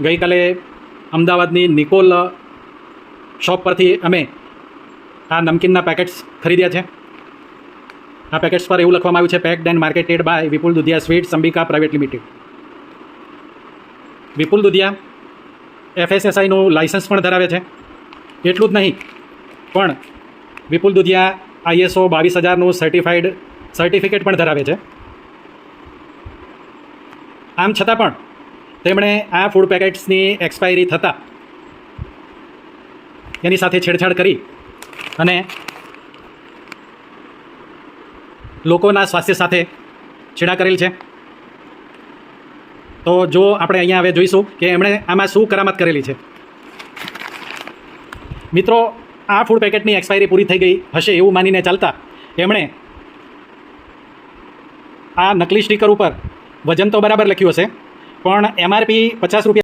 ગઈકાલે અમદાવાદની નિકોલ શોપ પરથી અમે આ નમકીનના પેકેટ્સ ખરીદ્યા છે. આ પેકેટ્સ પર એવું લખવામાં આવ્યું છે, packed and marketed by Vipul Dudhiya sweets Ambika private limited. Vipul Dudhiya FSSAIનું લાઇસન્સ પણ ધરાવે છે. એટલું જ નહીં, પણ વિપુલ દુધિયા ISO 22000નું સર્ટિફિકેટ પણ ધરાવે છે. આમ છતાં પણ તેમણે આ ફૂડ પેકેટ્સની એક્સપાયરી થતાં એની સાથે છેડછાડ કરી અને લોકોના સ્વાસ્થ્ય સાથે છેડા કરેલ છે. તો જો આપણે અહીંયા હવે જોઈશું કે એમણે આમાં શું કરામત કરેલી છે. મિત્રો, આ ફૂડ પેકેટની એક્સપાયરી પૂરી થઈ ગઈ હશે એવું માનીને ચાલતા એમણે આ નકલી સ્ટીકર ઉપર વજન તો બરાબર લખ્યું હશે, પણ MRP ₹50